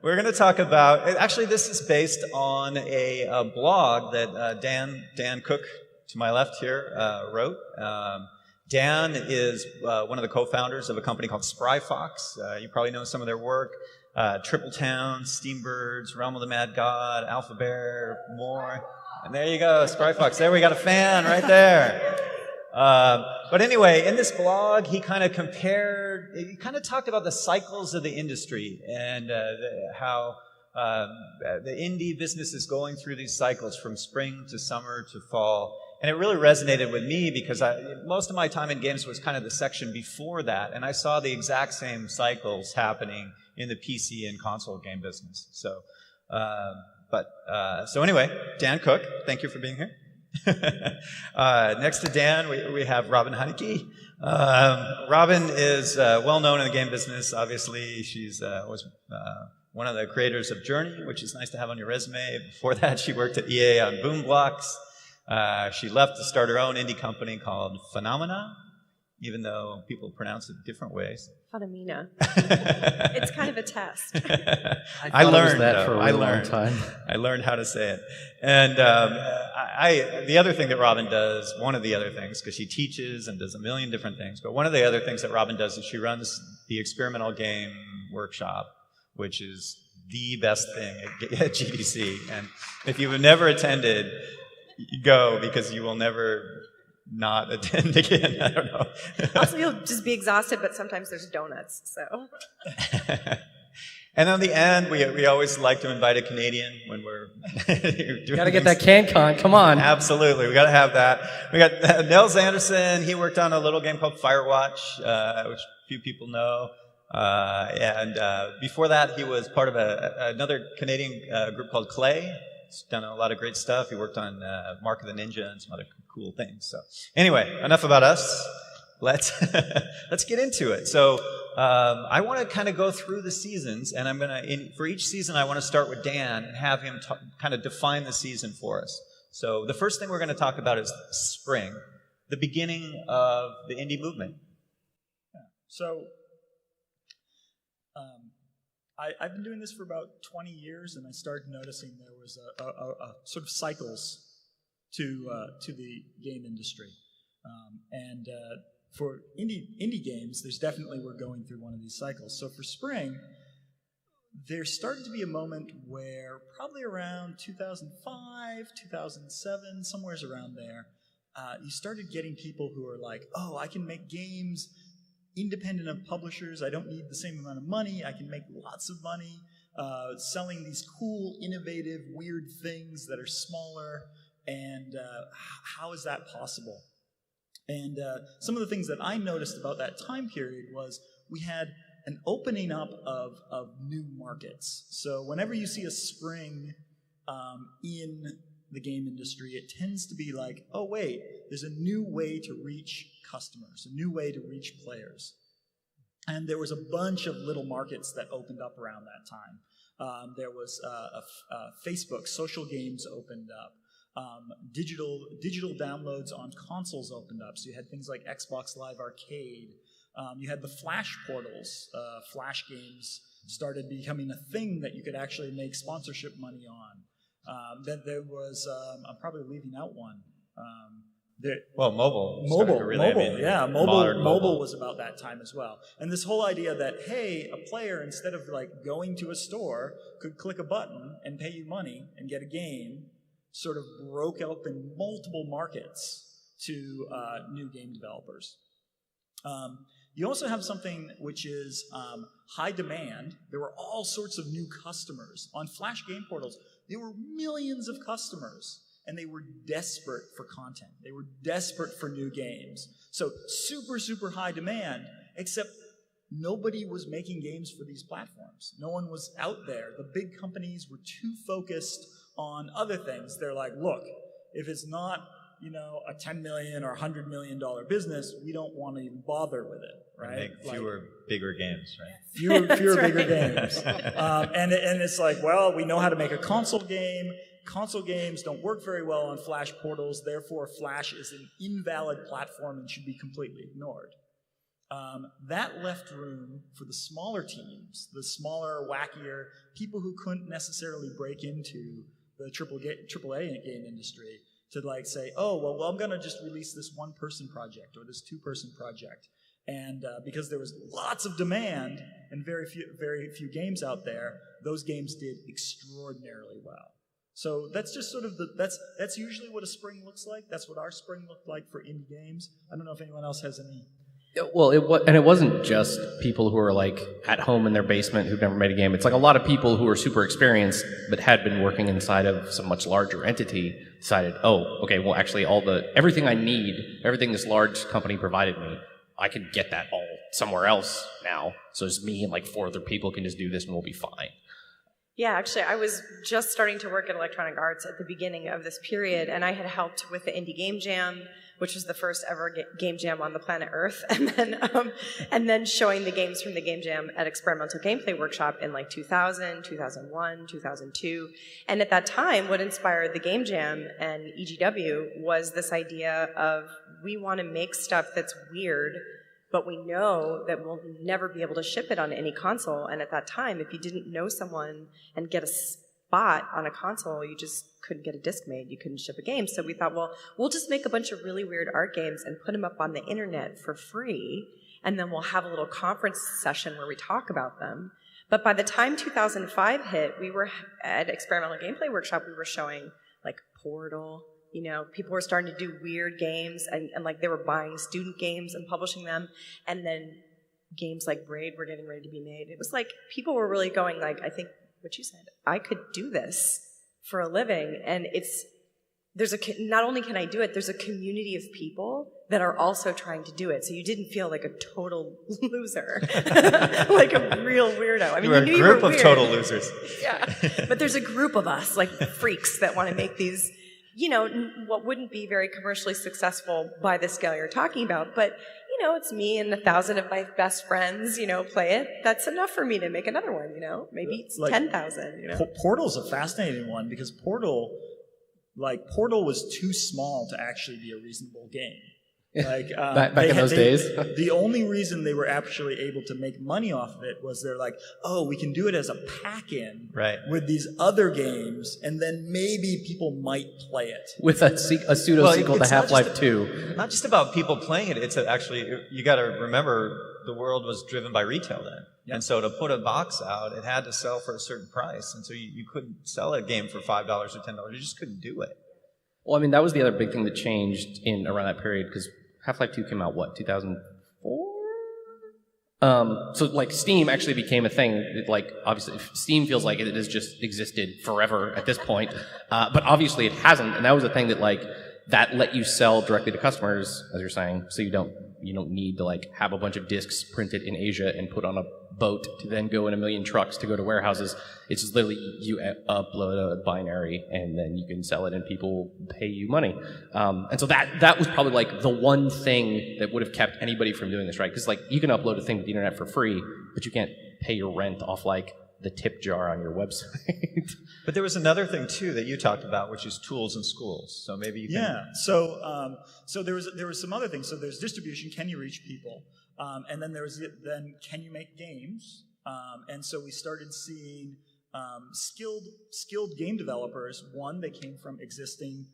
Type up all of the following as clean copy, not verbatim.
We're going to talk about, actually this is based on a blog that Dan Cook, to my left here, wrote. Dan is one of the co-founders of a company called Sly Fox. You probably know some of their work. Triple Town, Steambirds, Realm of the Mad God, Alpha Bear, more. And there you go, Sly Fox. There we got a fan right there. But anyway, in this blog, he kind of talked about the cycles of the industry and how the indie business is going through these cycles from spring to summer to fall. And it really resonated with me because most of my time in games was kind of the section before that, and I saw the exact same cycles happening in the PC and console game business. So, so anyway, Dan Cook, thank you for being here. Next to Dan, we have Robin Hunicke. Robin is well known in the game business. Obviously, she's was one of the creators of Journey, which is nice to have on your resume. Before that, she worked at EA on Boom Blocks. She left to start her own indie company called Funomena, even though people pronounce it different ways. Funomena. It's kind of a test. I learned that for a really long time. I learned how to say it. And the other thing that Robin does, one of the other things, because she teaches and does a million different things, but one of the other things that Robin does is she runs the Experimental Game Workshop, which is the best thing at GDC. And if you've never attended, go, because you will never not attend again. I don't know. Also, you'll just be exhausted, but sometimes there's donuts, so. And on the end, we always like to invite a Canadian when we're doing Got to get that CanCon, come on. Absolutely, we got to have that. We got Nels Anderson. He worked on a little game called Firewatch, which few people know. And before that, he was part of another Canadian group called Clay. He's done a lot of great stuff. He worked on Mark of the Ninja and some other cool things. So anyway, enough about us. Let's get into it. So I want to kind of go through the seasons, and I'm gonna for each season I want to start with Dan and have him kind of define the season for us. So the first thing we're going to talk about is spring, the beginning of the indie movement. Yeah. So I've been doing this for about 20 years, and I started noticing there was a sort of cycles to the game industry, and for indie games, there's definitely we're going through one of these cycles. So for spring, there started to be a moment where probably around 2005, 2007, somewhere's around there, you started getting people who are like, oh, I can make games independent of publishers. I don't need the same amount of money. I can make lots of money selling these cool, innovative, weird things that are smaller. And how is that possible? And some of the things that I noticed about that time period was we had an opening up of new markets. So whenever you see a spring in the game industry, it tends to be like, oh wait, there's a new way to reach customers, a new way to reach players. And there was a bunch of little markets that opened up around that time. There was Facebook, social games opened up. Digital downloads on consoles opened up. So you had things like Xbox Live Arcade. You had the Flash portals. Flash games started becoming a thing that you could actually make sponsorship money on. Then there was, I'm probably leaving out one. Mobile. Mobile was about that time as well. And this whole idea that, hey, a player, instead of like going to a store, could click a button and pay you money and get a game, sort of broke open multiple markets to new game developers. You also have something which is high demand. There were all sorts of new customers. On Flash game portals, there were millions of customers, and they were desperate for content. They were desperate for new games. So super, super high demand, except nobody was making games for these platforms. No one was out there. The big companies were too focused on other things. They're like, look, if it's not, a $10 million or $100 million business, we don't want to even bother with it, right? Make fewer, bigger games, right? Fewer bigger games. And it's like, well, we know how to make a console game. Console games don't work very well on Flash portals, therefore Flash is an invalid platform and should be completely ignored. That left room for the smaller teams, the smaller, wackier people who couldn't necessarily break into the AAA game industry to like say, oh, well, I'm going to just release this one-person project or this two-person project. And because there was lots of demand and very few games out there, those games did extraordinarily well. So that's just sort of that's usually what a spring looks like. That's what our spring looked like for indie games. I don't know if anyone else has any. Well, it wasn't just people who were like at home in their basement who've never made a game. It's like a lot of people who are super experienced but had been working inside of some much larger entity decided, oh, okay, well actually everything I need, everything this large company provided me, I could get that all somewhere else now. So it's me and like 4 other people can just do this and we'll be fine. Yeah, actually, I was just starting to work at Electronic Arts at the beginning of this period, and I had helped with the Indie Game Jam, which was the first ever game jam on the planet Earth, and then showing the games from the game jam at Experimental Gameplay Workshop in like 2000, 2001, 2002. And at that time, what inspired the game jam and EGW was this idea of we want to make stuff that's weird, but we know that we'll never be able to ship it on any console. And at that time, if you didn't know someone and get a spot on a console, you just couldn't get a disc made. You couldn't ship a game. So we thought, well, we'll just make a bunch of really weird art games and put them up on the internet for free. And then we'll have a little conference session where we talk about them. But by the time 2005 hit, we were at Experimental Gameplay Workshop, we were showing like Portal. You know, people were starting to do weird games and like they were buying student games and publishing them. And then games like Braid were getting ready to be made. It was like people were really going like, I think what you said, I could do this for a living. And not only can I do it, there's a community of people that are also trying to do it. So you didn't feel like a total loser, like a real weirdo. I mean, you knew you were a group of total losers. Yeah, but there's a group of us, like freaks, that want to make these, you know, what wouldn't be very commercially successful by the scale you're talking about, but, you know, it's me and 1,000 of my best friends, you know, play it. That's enough for me to make another one, you know? Maybe it's like 10,000, you know? Portal's a fascinating one because Portal was too small to actually be a reasonable game. Like back in those days. The only reason they were actually able to make money off of it was they're like, oh, we can do it as a pack-in with these other games, and then maybe people might play it with a pseudo sequel to Half-Life 2. Not just about people playing it. It's actually, you got to remember the world was driven by retail then. Yep. And so to put a box out, it had to sell for a certain price, and so you couldn't sell a game for $5 or $10. You just couldn't do it. Well, I mean, that was the other big thing that changed in around that period because Half-Life 2 came out, 2004? So, like, Steam actually became a thing. Like, obviously, Steam feels like it has just existed forever at this point. But obviously it hasn't, and that was a thing that, like, that let you sell directly to customers, as you're saying, so you don't need to, like, have a bunch of discs printed in Asia and put on a boat to then go in a million trucks to go to warehouses. It's just literally you upload a binary and then you can sell it and people pay you money. And so that was probably like the one thing that would have kept anybody from doing this, right? Because like you can upload a thing to the internet for free, but you can't pay your rent off like the tip jar on your website. But there was another thing too that you talked about, which is tools in schools. So maybe you can. Yeah. So there was some other things. So there's distribution. Can you reach people? And then can you make games? And so we started seeing skilled game developers. One, they came from existing.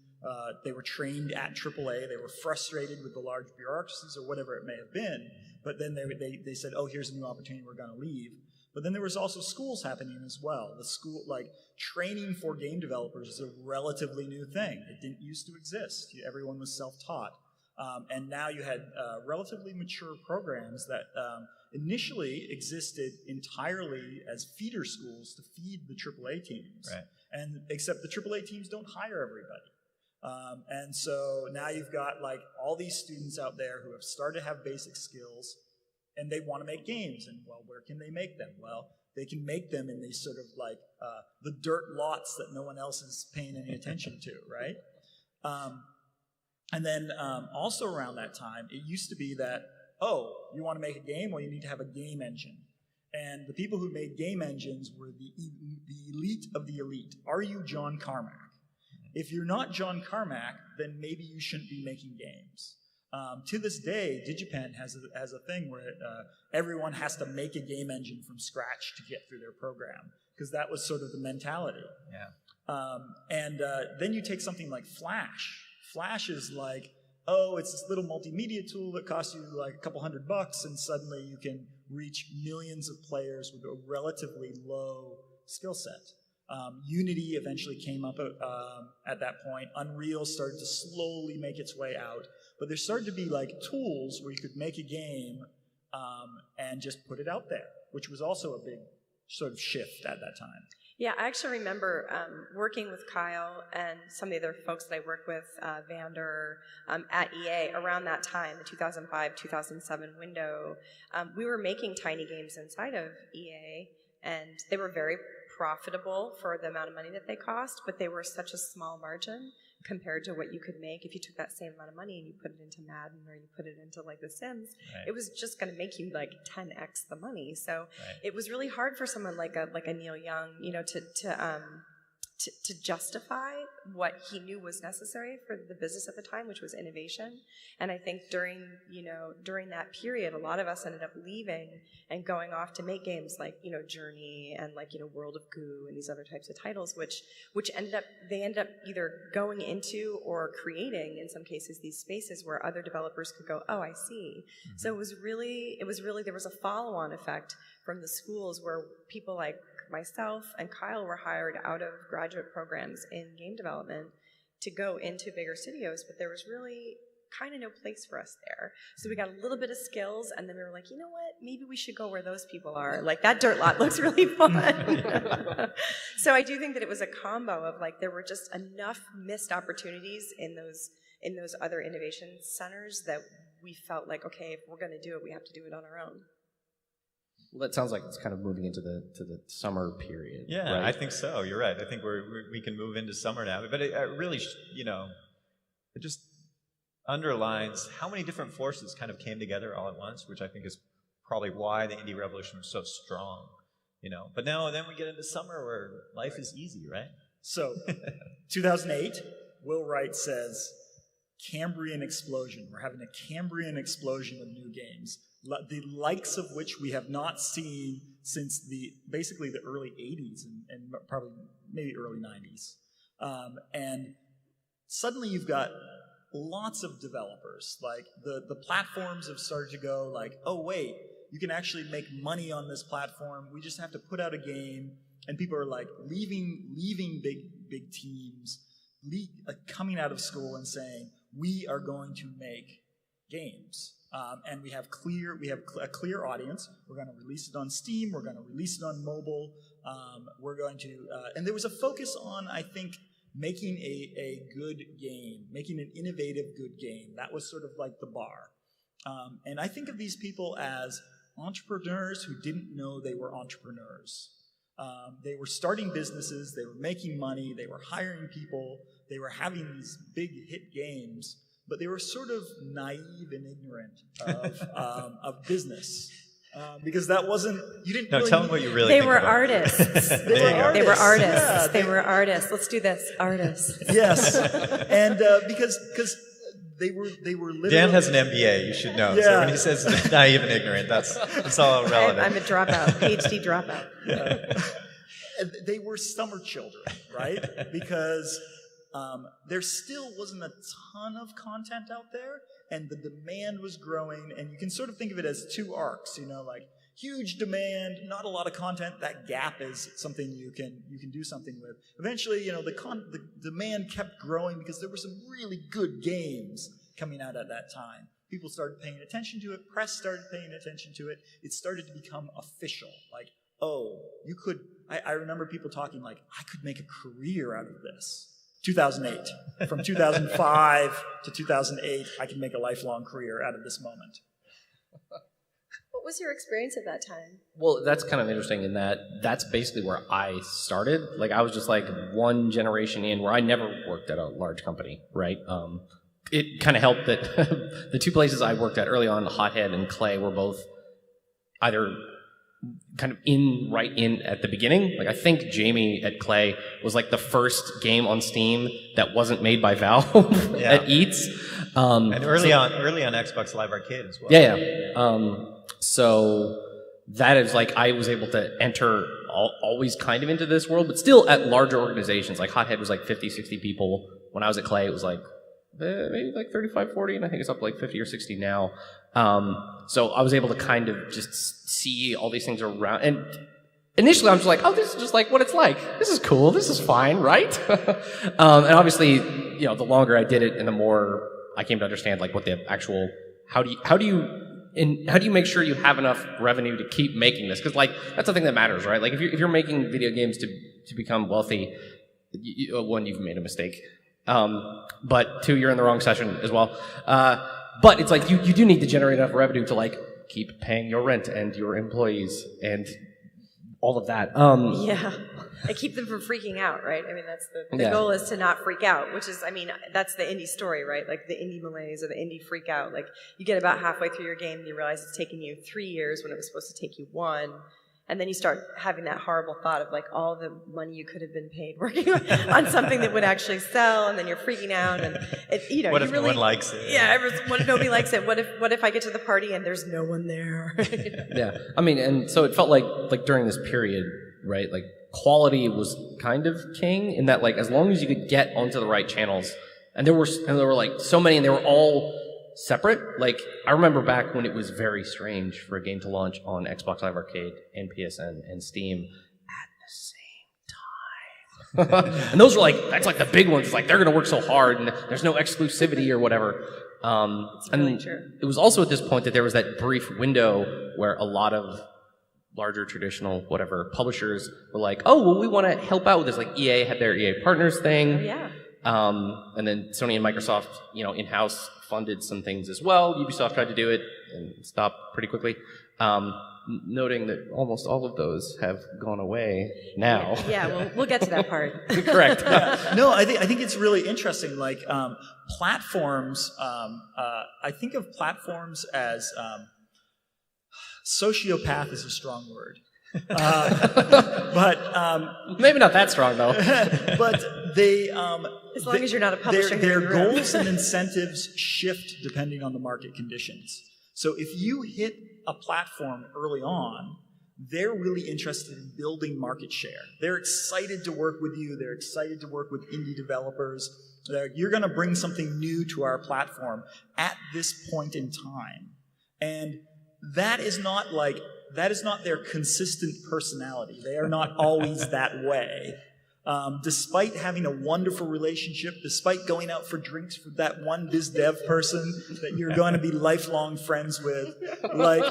They were trained at AAA. They were frustrated with the large bureaucracies or whatever it may have been. But then they said, "Oh, here's a new opportunity. We're going to leave." But then there was also schools happening as well. The school, like training for game developers, is a relatively new thing. It didn't used to exist. Everyone was self-taught. And now you had relatively mature programs that initially existed entirely as feeder schools to feed the AAA teams. Right. And except the AAA teams don't hire everybody. And so now you've got like all these students out there who have started to have basic skills and they want to make games. And well, where can they make them? Well, they can make them in these sort of like the dirt lots that no one else is paying any attention to, right? And then also around that time, it used to be that, oh, you want to make a game? Well, you need to have a game engine. And the people who made game engines were the elite of the elite. Are you John Carmack? If you're not John Carmack, then maybe you shouldn't be making games. To this day, DigiPen has a thing where everyone has to make a game engine from scratch to get through their program, because that was sort of the mentality. Yeah. Then you take something like Flash. Flash is like, oh, it's this little multimedia tool that costs you like a couple $100, and suddenly you can reach millions of players with a relatively low skill set. Unity eventually came up at that point. Unreal started to slowly make its way out. But there started to be like tools where you could make a game and just put it out there, which was also a big sort of shift at that time. Yeah, I actually remember working with Kyle and some of the other folks that I worked with, Vander, at EA around that time, the 2005-2007 window. We were making tiny games inside of EA, and they were very profitable for the amount of money that they cost, but they were such a small margin compared to what you could make if you took that same amount of money and you put it into Madden or you put it into like The Sims. Right. It was just going to make you like 10x the money. So it was really hard for someone like a Neil Young, you know, to justify what he knew was necessary for the business at the time, which was innovation. And I think during that period, a lot of us ended up leaving and going off to make games like, you know, Journey and like, you know, World of Goo and these other types of titles, which ended up either going into or creating, in some cases, these spaces where other developers could go, oh, I see. Mm-hmm. So it was really, there was a follow-on effect from the schools where people like myself and Kyle were hired out of graduate programs in game development to go into bigger studios, but there was really kind of no place for us there. So we got a little bit of skills, and then we were like, you know what, maybe we should go where those people are. Like, that dirt lot looks really fun. So I do think that it was a combo of, like, there were just enough missed opportunities in those other innovation centers that we felt like, okay, if we're going to do it, we have to do it on our own. Well, that sounds like it's kind of moving into the summer period. Yeah, right? I think so. You're right. I think we can move into summer now. But it really, you know, it just underlines how many different forces kind of came together all at once, which I think is probably why the indie revolution was so strong. You know, but now then we get into summer where life is easy, right? So, 2008, Will Wright says, Cambrian Explosion. We're having a Cambrian explosion of new games, the likes of which we have not seen since basically the early 80s and probably maybe early 90s. And suddenly you've got lots of developers. Like the platforms have started to go like, oh wait, you can actually make money on this platform. We just have to put out a game, and people are like leaving big teams, coming out of school and saying, we are going to make games. And we have a clear audience. We're going to release it on Steam. We're going to release it on mobile. We're going to, and there was a focus on, I think, making a good game, making an innovative good game. That was sort of like the bar. And I think of these people as entrepreneurs who didn't know they were entrepreneurs. They were starting businesses. They were making money. They were hiring people. They were having these big hit games. But they were sort of naive and ignorant of business. Because that wasn't, you didn't really... tell them what you really think about. Artists. They were artists. Yeah, they were artists. Let's do this. Artists. Yes. And because they were literally... Dan has an MBA, you should know. Yeah. So when he says naive and ignorant, that's all relevant. I'm a dropout, PhD dropout. Yeah. They were summer children, right? Because... there still wasn't a ton of content out there, and the demand was growing, and you can sort of think of it as two arcs, you know, like huge demand, not a lot of content. That gap is something you can do something with. Eventually, you know, the demand kept growing because there were some really good games coming out at that time. People started paying attention to it. Press started paying attention to it. It started to become official. Like, oh, you could... I remember people talking like, I could make a career out of this. 2008. From 2005 to 2008, I can make a lifelong career out of this moment. What was your experience at that time? Well, that's kind of interesting in that that's basically where I started. Like, I was just like one generation in where I never worked at a large company, right? It kind of helped that the two places I worked at early on, Hothead and Clay, were both either kind of right in at the beginning. Like I think Jamie at Clay was like the first game on Steam that wasn't made by Valve at Eats. And early on Xbox Live Arcade as well. So that is like I was able to enter always kind of into this world, but still at larger organizations. Like Hothead was like 50, 60 people. When I was at Clay, it was like maybe like 35, 40, and I think it's up to like 50 or 60 now. So I was able to kind of just see all these things around. And initially I'm just like, oh, this is just like what it's like. This is cool. This is fine, right? And obviously, you know, the longer I did it and the more I came to understand like what the actual, how do you make sure you have enough revenue to keep making this? Because like that's the thing that matters, right? Like if you're making video games to become wealthy, one, you've made a mistake, but two, you're in the wrong session as well. But it's like you do need to generate enough revenue to like keep paying your rent and your employees and all of that. Yeah, and keep them from freaking out, right? I mean, that's the goal is to not freak out, which is, I mean, that's the indie story, right? Like the indie malaise or the indie freak out. Like you get about halfway through your game and you realize it's taking you 3 years when it was supposed to take you 1. And then you start having that horrible thought of like all the money you could have been paid working on something that would actually sell, and then you're freaking out, and you know, what you if really, no one likes it? Yeah, what if nobody likes it? What if I get to the party and there's no one there? Yeah, I mean, and so it felt like during this period, right? Like quality was kind of king in that, like as long as you could get onto the right channels, and there were like so many, and they were all separate. Like I remember back when it was very strange for a game to launch on Xbox Live Arcade and PSN and Steam at the same time. And those were like, that's like the big ones. It's like they're going to work so hard and there's no exclusivity or whatever. It's really true. It was also at this point that there was that brief window where a lot of larger traditional whatever publishers were like, oh, well, we want to help out with this. Like EA had their EA Partners thing. Oh, yeah. And then Sony and Microsoft, you know, in-house funded some things as well. Ubisoft tried to do it and stopped pretty quickly. Noting that almost all of those have gone away now. Yeah, well, we'll get to that part. Correct. No, I think it's really interesting. Like platforms, I think of platforms as sociopath is a strong word. But maybe not that strong though. But they as long as you're not a publisher, their goals and incentives shift depending on the market conditions. So if you hit a platform early on, they're really interested in building market share. They're excited to work with you. They're excited to work with indie developers. You're going to bring something new to our platform at this point in time, and that is not their consistent personality. They are not always that way. Despite having a wonderful relationship, despite going out for drinks with that one biz dev person that you're going to be lifelong friends with, like,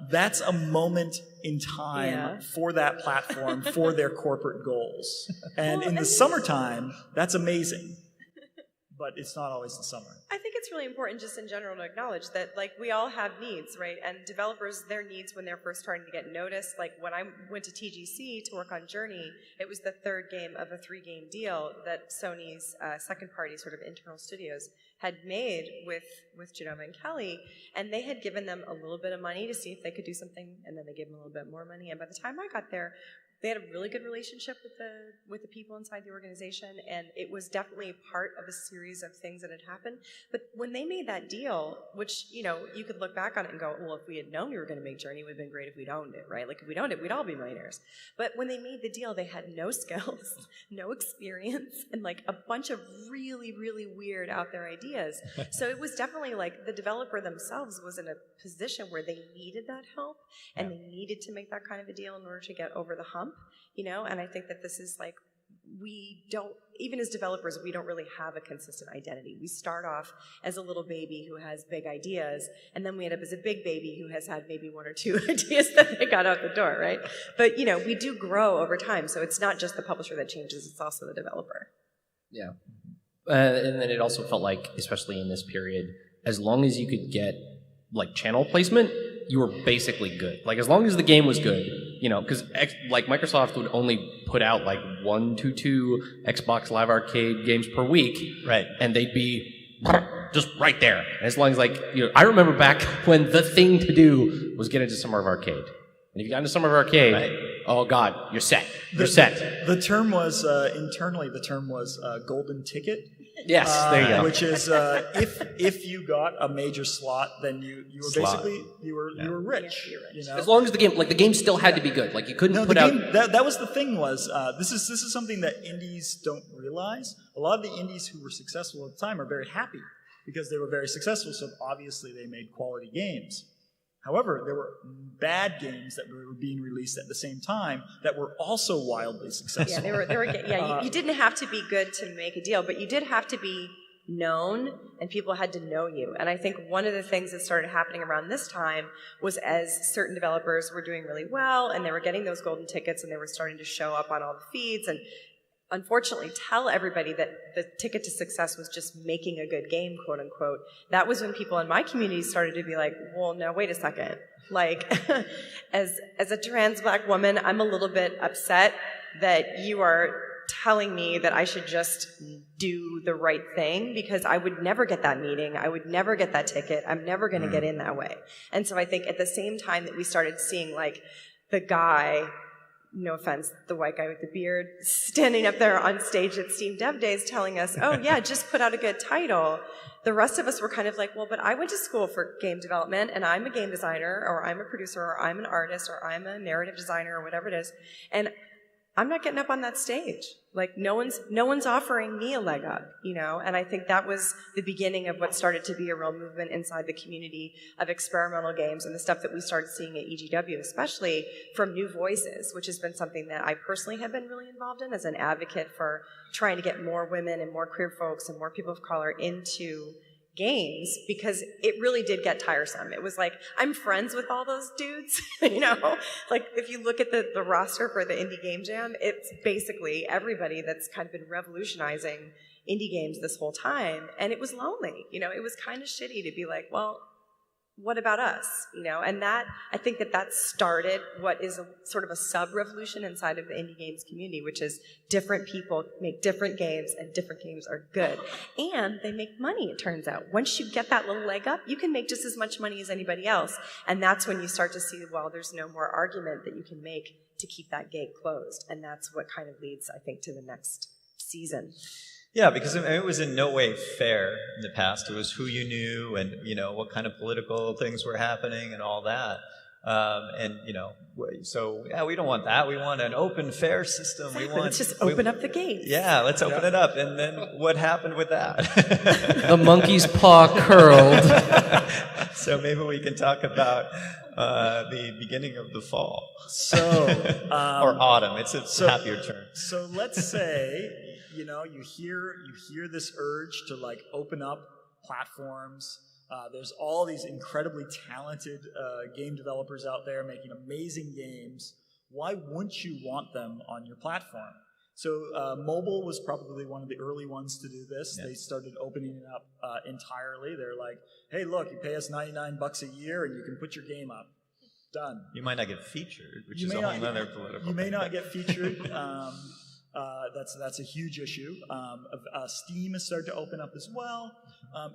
that's a moment in time for that platform, for their corporate goals. And in the summertime, that's amazing. But it's not always the summer. I think it's really important just in general to acknowledge that, like, we all have needs, right? And developers, their needs when they're first starting to get noticed, like when I went to TGC to work on Journey, it was the 3rd game of a 3-game deal that Sony's second party sort of internal studios had made with Genoma and Kelly, and they had given them a little bit of money to see if they could do something, and then they gave them a little bit more money, and by the time I got there, they had a really good relationship with the people inside the organization, and it was definitely part of a series of things that had happened. But when they made that deal, which, you know, you could look back on it and go, well, if we had known we were going to make Journey, it would have been great if we'd owned it, right? Like, if we'd owned it, we'd all be millionaires. But when they made the deal, they had no skills, no experience, and, like, a bunch of really, really weird out there ideas. So it was definitely, like, the developer themselves was in a position where they needed that help, and they needed to make that kind of a deal in order to get over the hump. You know, and I think that this is like, we don't, even as developers, we don't really have a consistent identity. We start off as a little baby who has big ideas, and then we end up as a big baby who has had maybe 1 or 2 ideas that they got out the door, right? But, you know, we do grow over time, so it's not just the publisher that changes, it's also the developer. Yeah. And then it also felt like, especially in this period, as long as you could get, like, channel placement, you were basically good. Like, as long as the game was good, you know, because, like, Microsoft would only put out, like, 1 to 2 Xbox Live Arcade games per week. Right. And they'd be just right there. And as long as, like, you know, I remember back when the thing to do was get into Summer of Arcade. And if you got into Summer of Arcade, oh God, you're set. You're set. The term was, internally, the term was golden ticket. Yes, there you go. Which is if you got a major slot, then you were basically you were rich. You know? As long as the game still had to be good. Like you couldn't put out. That was the thing. Was this is something that indies don't realize. A lot of the indies who were successful at the time are very happy because they were very successful. So obviously they made quality games. However, there were bad games that were being released at the same time that were also wildly successful. You didn't have to be good to make a deal, but you did have to be known, and people had to know you. And I think one of the things that started happening around this time was as certain developers were doing really well, and they were getting those golden tickets, and they were starting to show up on all the feeds, and unfortunately tell everybody that the ticket to success was just making a good game, quote unquote. That was when people in my community started to be like, well, no, wait a second. Like, as a trans black woman, I'm a little bit upset that you are telling me that I should just do the right thing because I would never get that meeting. I would never get that ticket. I'm never going to get in that way. And so I think at the same time that we started seeing like the guy, no offense, the white guy with the beard, standing up there on stage at Steam Dev Days telling us, oh yeah, just put out a good title. The rest of us were kind of like, well, but I went to school for game development and I'm a game designer or I'm a producer or I'm an artist or I'm a narrative designer or whatever it is. And I'm not getting up on that stage. Like no one's offering me a leg up, you know? And I think that was the beginning of what started to be a real movement inside the community of experimental games and the stuff that we started seeing at EGW, especially from new voices, which has been something that I personally have been really involved in as an advocate for trying to get more women and more queer folks and more people of color into games, because it really did get tiresome. It was like, I'm friends with all those dudes, you know? Like, if you look at the roster for the Indie Game Jam, it's basically everybody that's kind of been revolutionizing indie games this whole time, and it was lonely, you know? It was kind of shitty to be like, well, what about us, you know? And that, I think that started what is a sort of a sub-revolution inside of the indie games community, which is different people make different games, and different games are good. And they make money, it turns out. Once you get that little leg up, you can make just as much money as anybody else. And that's when you start to see, well, there's no more argument that you can make to keep that gate closed. And that's what kind of leads, I think, to the next season. Yeah, because it was in no way fair in the past. It was who you knew and, you know, what kind of political things were happening and all that. And, you know, so, yeah, we don't want that. We want an open, fair system. Exactly. We want... Let's just open up the gates. Yeah, let's open it up. And then what happened with that? The monkey's paw curled. So maybe we can talk about the beginning of the fall. So... or autumn. It's a happier term. So let's say... You know, you hear this urge to like open up platforms. There's all these incredibly talented game developers out there making amazing games. Why wouldn't you want them on your platform? So mobile was probably one of the early ones to do this. Yes. They started opening it up entirely. They're like, hey, look, you pay us $99 a year and you can put your game up. Done. You might not get featured, which is a whole other political thing. You may not get featured. That's a huge issue. Steam has started to open up as well,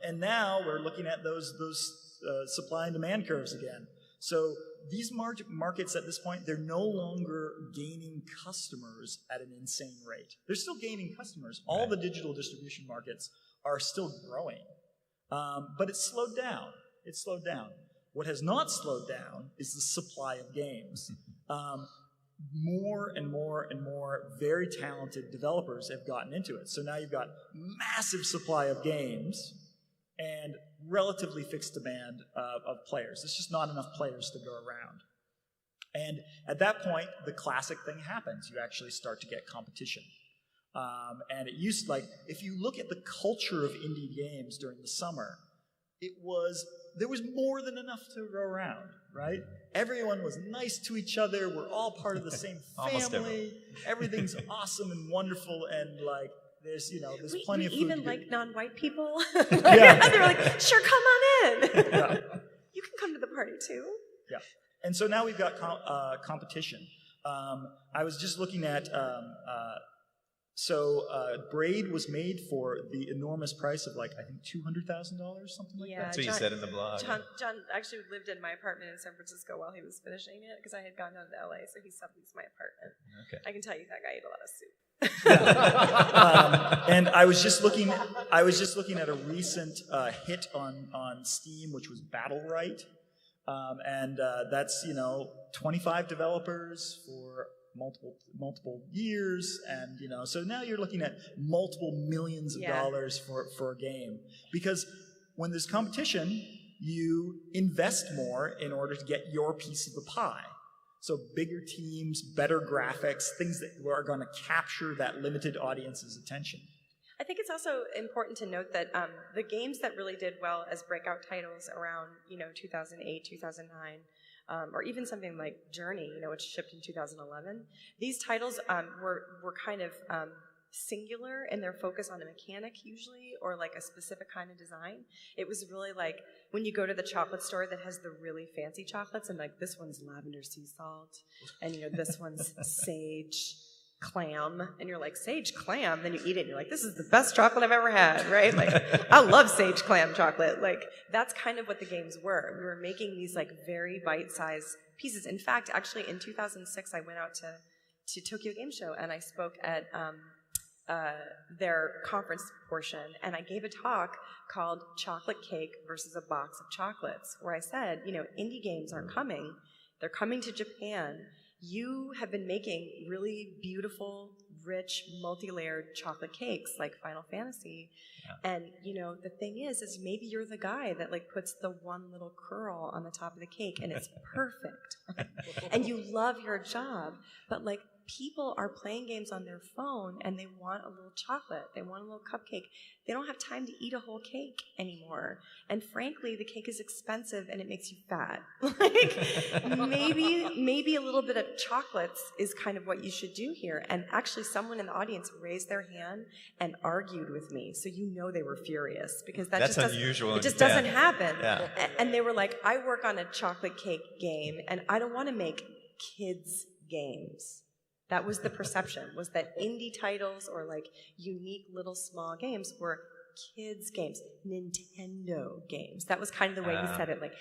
and now we're looking at those supply and demand curves again. So these markets at this point, they're no longer gaining customers at an insane rate. They're still gaining customers. All the digital distribution markets are still growing, but it's slowed down. It's slowed down. What has not slowed down is the supply of games. More and more and more very talented developers have gotten into it. So now you've got massive supply of games and relatively fixed demand of players. There's just not enough players to go around. And at that point, the classic thing happens. You actually start to get competition. And it used, like, if you look at the culture of indie games during the summer, there was more than enough to go around, right? Everyone was nice to each other. We're all part of the same family. Everything's awesome and wonderful, and like there's plenty of food. Even like non-white people. They're like, sure, come on in. Yeah. You can come to the party too. Yeah, and so now we've got competition. I was just looking at Braid was made for the enormous price of like, I think $200,000, something like that. That's what you said in the blog. John actually lived in my apartment in San Francisco while he was finishing it because I had gone down to LA, so he subleased my apartment. Okay. I can tell you that guy ate a lot of soup. And I was just looking at a recent hit on Steam, which was Battle Right, and that's 25 developers for multiple years, and so now you're looking at multiple millions of dollars for a game, because when there's competition, you invest more in order to get your piece of the pie. So bigger teams, better graphics, things that are going to capture that limited audience's attention. I think it's also important to note that the games that really did well as breakout titles around 2008, 2009, or even something like Journey, which shipped in 2011, these titles were kind of singular in their focus on a mechanic usually, or like a specific kind of design. It was really like when you go to the chocolate store that has the really fancy chocolates, and like this one's lavender sea salt, and this one's sage clam, and you're like, sage clam? Then you eat it and you're like, this is the best chocolate I've ever had, right? Like, I love sage clam chocolate. Like, that's kind of what the games were. We were making these like very bite-sized pieces. In fact, actually in 2006, I went out to Tokyo Game Show and I spoke at their conference portion, and I gave a talk called Chocolate Cake versus a Box of Chocolates, where I said, indie games are coming. They're coming to Japan. You have been making really beautiful, rich, multi-layered chocolate cakes like Final Fantasy. Yeah. And, the thing is maybe you're the guy that like puts the one little curl on the top of the cake and it's perfect. And you love your job, but like people are playing games on their phone and they want a little chocolate. They want a little cupcake. They don't have time to eat a whole cake anymore. And frankly, the cake is expensive and it makes you fat. Like maybe a little bit of chocolates is kind of what you should do here. And actually someone in the audience raised their hand and argued with me. So they were furious because that's unusual. It just doesn't happen. Yeah. And they were like, I work on a chocolate cake game and I don't want to make kids games. That was the perception, was that indie titles or like unique little small games were kids' games, Nintendo games. That was kind of the way he said it, like,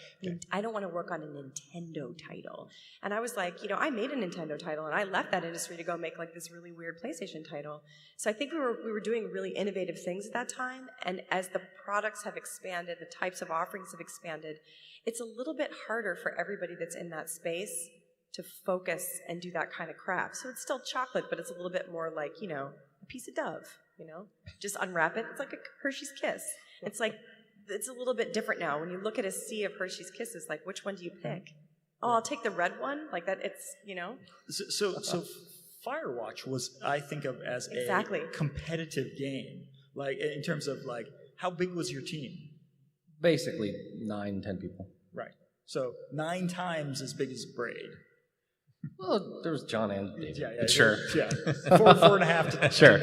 I don't want to work on a Nintendo title. And I was like, I made a Nintendo title and I left that industry to go make like this really weird PlayStation title. So I think we were doing really innovative things at that time, and as the products have expanded, the types of offerings have expanded, it's a little bit harder for everybody that's in that space to focus and do that kind of craft. So it's still chocolate, but it's a little bit more like, a piece of Dove, just unwrap it. It's like a Hershey's Kiss. It's like, it's a little bit different now. When you look at a sea of Hershey's Kisses, like, which one do you pick? Oh, I'll take the red one. Like that, it's, So Firewatch was, I think of as a competitive game. Like, in terms of like, how big was your team? Basically 9-10 people. Right. So 9 times as big as Braid. Well, there was John and David. Yeah, sure. Yeah, 4.5. Sure.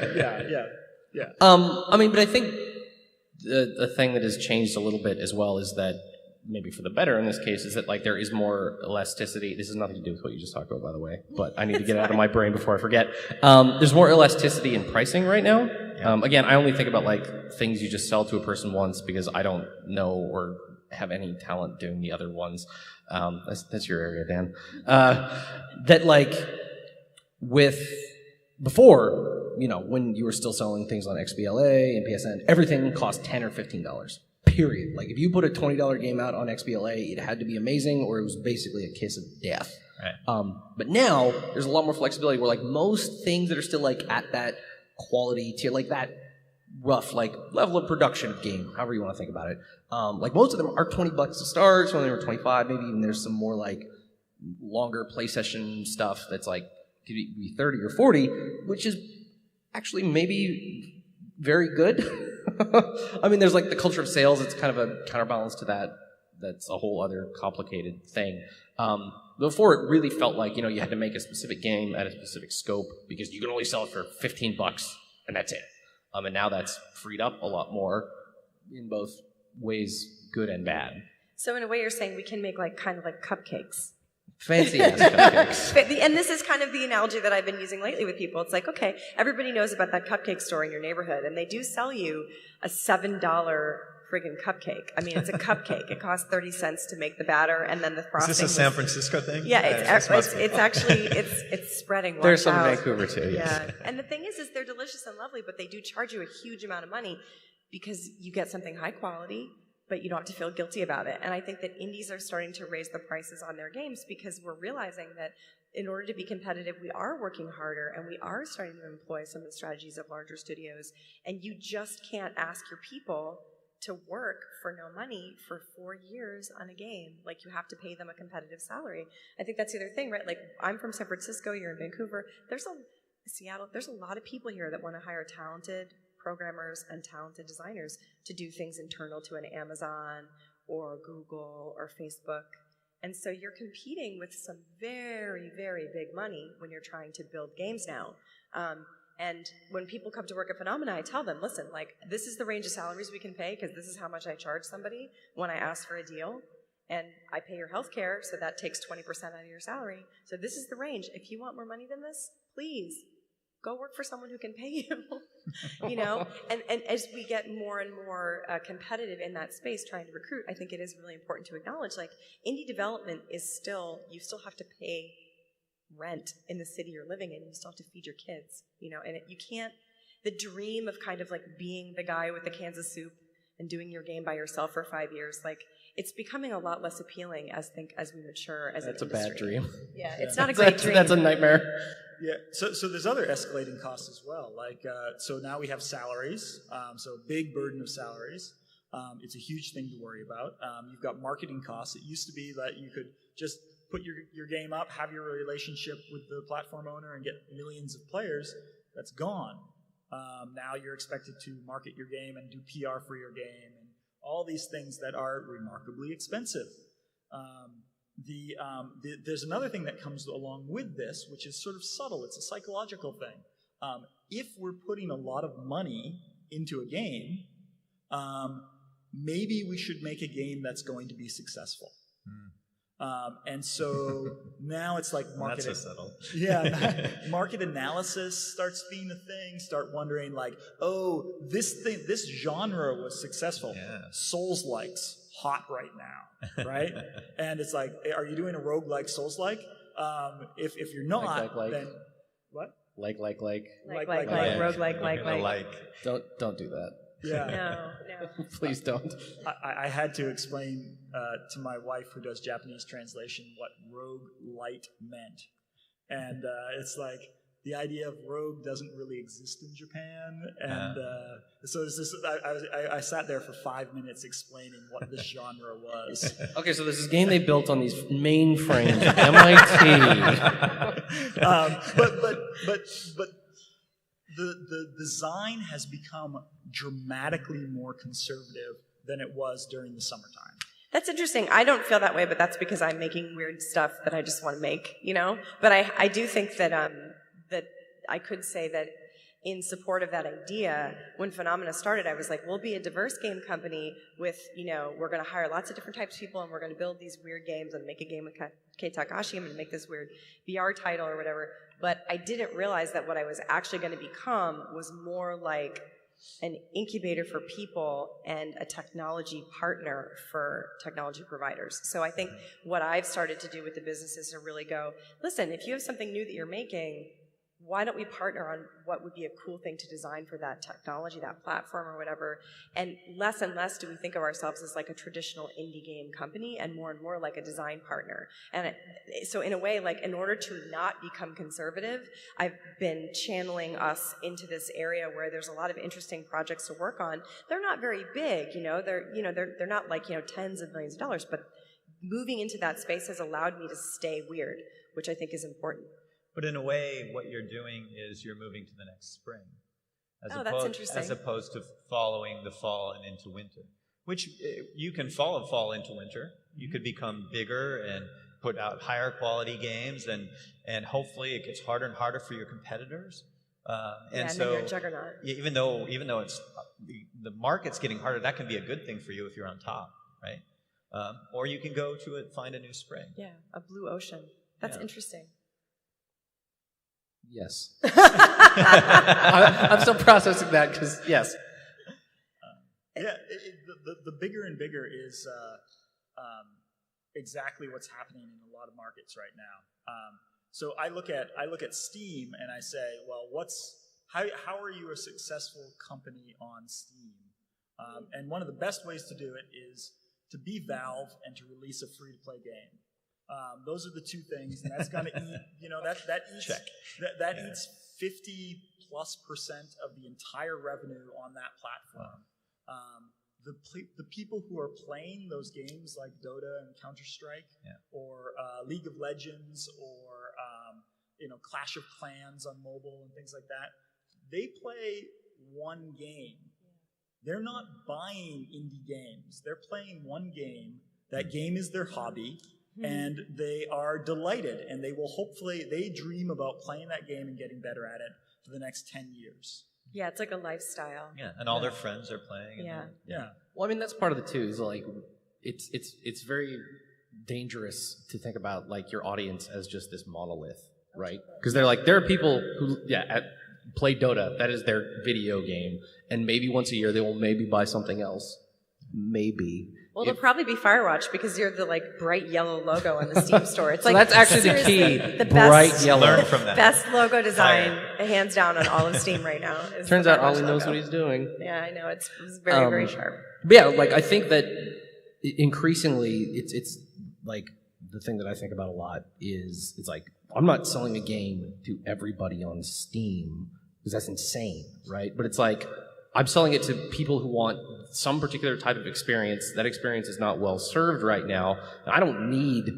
Yeah. But I think the thing that has changed a little bit as well is that, maybe for the better in this case, is that like there is more elasticity. This has nothing to do with what you just talked about, by the way, but I need to get it out of my brain before I forget. There's more elasticity in pricing right now. Again, I only think about like things you just sell to a person once because I don't know or have any talent doing the other ones. That's your area, Dan. That like before, when you were still selling things on XBLA and PSN, everything cost $10 or $15. Period. Like if you put a $20 game out on XBLA, it had to be amazing or it was basically a kiss of death. Right. But now there's a lot more flexibility where like most things that are still like at that quality tier, like that rough like level of production of game, however you want to think about it. Like most of them are $20 to start, some of them are 25, maybe even there's some more like longer play session stuff that's like could be 30 or 40, which is actually maybe very good. I mean, there's like the culture of sales, it's kind of a counterbalance to that. That's a whole other complicated thing. Before it really felt like, you had to make a specific game at a specific scope because you could only sell it for $15 and that's it. And now that's freed up a lot more in both ways, good and bad. So in a way you're saying we can make like kind of like cupcakes. Fancy-ass cupcakes. And this is kind of the analogy that I've been using lately with people. It's like, okay, everybody knows about that cupcake store in your neighborhood, and they do sell you a $7 friggin' cupcake. I mean, it's a cupcake. It costs 30 cents to make the batter, and then the frosting. Is this a San Francisco thing? Yeah, it's actually spreading. There's some in Vancouver too. Yes. Yeah, and the thing is they're delicious and lovely, but they do charge you a huge amount of money because you get something high quality, but you don't have to feel guilty about it. And I think that indies are starting to raise the prices on their games because we're realizing that in order to be competitive, we are working harder, and we are starting to employ some of the strategies of larger studios. And you just can't ask your people to work for no money for 4 years on a game. Like, you have to pay them a competitive salary. I think that's the other thing, right? Like, I'm from San Francisco, you're in Vancouver. Seattle, there's a lot of people here that want to hire talented programmers and talented designers to do things internal to an Amazon or Google or Facebook. And so you're competing with some very, very big money when you're trying to build games now. And when people come to work at Funomena, I tell them, listen, like, this is the range of salaries we can pay because this is how much I charge somebody when I ask for a deal. And I pay your health care, so that takes 20% out of your salary. So this is the range. If you want more money than this, please go work for someone who can pay you. You know? And as we get more and more competitive in that space trying to recruit, I think it is really important to acknowledge, like, indie development is still, you still have to pay rent in the city you're living in. You still have to feed your kids, you know, and you can't, the dream of kind of like being the guy with the cans of soup and doing your game by yourself for 5 years, like, it's becoming a lot less appealing as we mature as an industry. That's a bad dream. Yeah, it's not a great dream. That's a nightmare. Yeah, so there's other escalating costs as well. Like, so now we have salaries, so a big burden of salaries. It's a huge thing to worry about. You've got marketing costs. It used to be that you could just put your game up, have your relationship with the platform owner, and get millions of players. That's gone. Now you're expected to market your game and do PR for your game, and all these things that are remarkably expensive. There's another thing that comes along with this, which is sort of subtle. It's a psychological thing. If we're putting a lot of money into a game, maybe we should make a game that's going to be successful. And so now it's like market. That's so subtle. Yeah, market analysis starts being a thing. Start wondering, like, oh, this genre was successful. Yeah. Souls-likes hot right now, right? And it's like, are you doing a roguelike Souls-like? If you're not, then what? Like. Roguelike. Don't do that. Yeah. No. Please don't. I had to explain to my wife, who does Japanese translation, what roguelite meant. And it's like, the idea of rogue doesn't really exist in Japan. And so it's this, I sat there for 5 minutes explaining what this genre was. Okay, so there's this game they built on these mainframes at MIT. But the design has become dramatically more conservative than it was during the summertime. That's interesting. I don't feel that way, but that's because I'm making weird stuff that I just want to make, you know? But I do think that that I could say that in support of that idea, when Funomena started, I was like, we'll be a diverse game company with, you know, we're going to hire lots of different types of people, and we're going to build these weird games and make a game with Kei Takahashi. I'm going to make this weird VR title or whatever. But I didn't realize that what I was actually going to become was more like an incubator for people and a technology partner for technology providers. So I think what I've started to do with the business is to really go, listen, if you have something new that you're making, why don't we partner on what would be a cool thing to design for that technology, that platform or whatever? And less do we think of ourselves as like a traditional indie game company, and more like a design partner. And so in a way, like, in order to not become conservative, I've been channeling us into this area where there's a lot of interesting projects to work on. They're not very big, they're not like, tens of millions of dollars, but moving into that space has allowed me to stay weird, which I think is important. But in a way, what you're doing is you're moving to the next spring. That's interesting. As opposed to following the fall and into winter. Which you can follow fall into winter. You could become bigger and put out higher quality games, and hopefully it gets harder and harder for your competitors. And so, then you're a juggernaut. Even though it's the market's getting harder, that can be a good thing for you if you're on top, right? Or you can go to it, find a new spring. Yeah, a blue ocean. That's interesting. Yes. I'm still processing that because, yes. The bigger and bigger is exactly what's happening in a lot of markets right now. So I look at Steam and I say, well, how are you a successful company on Steam? And one of the best ways to do it is to be Valve and to release a free-to-play game. Those are the two things, and that's going to eat. That eats 50+% of the entire revenue on that platform. The people who are playing those games like Dota and Counter-Strike, or League of Legends, or Clash of Clans on mobile and things like that, they play one game. They're not buying indie games. They're playing one game. That game is their hobby, and they are delighted, and they dream about playing that game and getting better at it for the next 10 years. Yeah, it's like a lifestyle. Yeah, and all their friends are playing. Yeah. Well, I mean, that's part of it too. Is like, it's very dangerous to think about like your audience as just this monolith, right? Because there are people who play Dota. That is their video game, and maybe once a year they will maybe buy something else. Maybe. Well, it'll probably be Firewatch because you're the like bright yellow logo in the Steam store. It's so like that's actually the key. The bright yellow. Learn from that. Best logo design, hands down, on all of Steam right now. Turns out Ollie knows what he's doing. Yeah, I know. It's very, very sharp. But yeah, like I think that increasingly it's like the thing that I think about a lot is it's like I'm not selling a game to everybody on Steam because that's insane, right? But it's like I'm selling it to people who want some particular type of experience. That experience is not well served right now. I don't need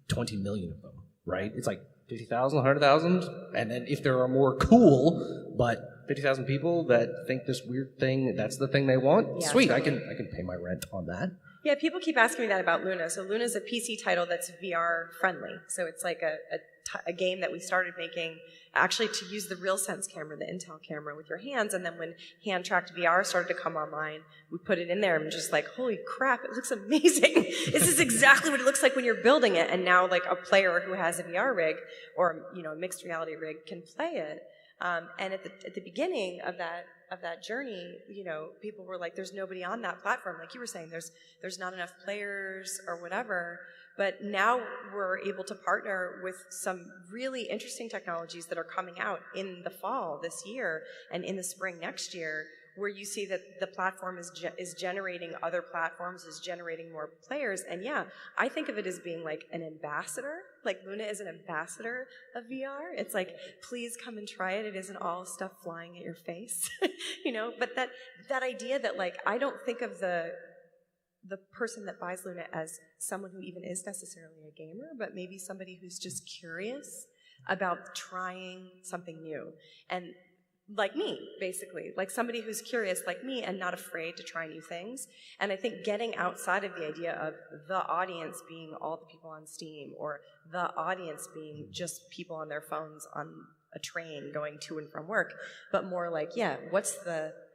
20 million of them, right? It's like 50,000, 100,000, and then if there are more, cool, but 50,000 people that think this weird thing, that's the thing they want, sweet, totally. I can pay my rent on that. Yeah, people keep asking me that about Luna. So Luna's a PC title that's VR friendly. So it's like a game that we started making actually to use the RealSense camera, the Intel camera, with your hands. And then when hand-tracked VR started to come online, we put it in there and just like, holy crap, it looks amazing. This is exactly what it looks like when you're building it. And now like a player who has a VR rig or a mixed reality rig can play it. And at the beginning of that journey, people were like, there's nobody on that platform. Like you were saying, there's not enough players or whatever. But now we're able to partner with some really interesting technologies that are coming out in the fall this year and in the spring next year, where you see that the platform is generating other platforms, is generating more players. And yeah, I think of it as being like an ambassador. Like Luna is an ambassador of VR. It's like, please come and try it. It isn't all stuff flying at your face, But that idea that like I don't think of the person that buys Luna as someone who even is necessarily a gamer, but maybe somebody who's just curious about trying something new. And like me, basically, like somebody who's curious like me and not afraid to try new things. And I think getting outside of the idea of the audience being all the people on Steam or the audience being just people on their phones on a train going to and from work, but more like,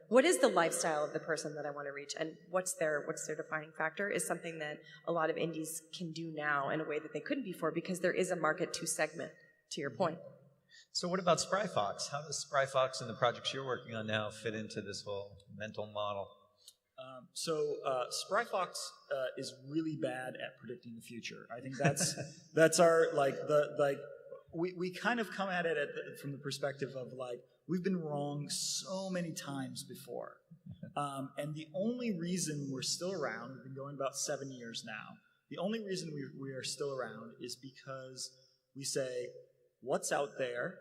what is the lifestyle of the person that I want to reach, and what's their defining factor is something that a lot of indies can do now in a way that they couldn't before because there is a market to segment, to your point. So what about Spry Fox? How does Spry Fox and the projects you're working on now fit into this whole mental model? Spry Fox is really bad at predicting the future. I think that's our we kind of come at it from the perspective of like we've been wrong so many times before, and the only reason we're still around, we've been going about 7 years now. The only reason we are still around is because we say what's out there,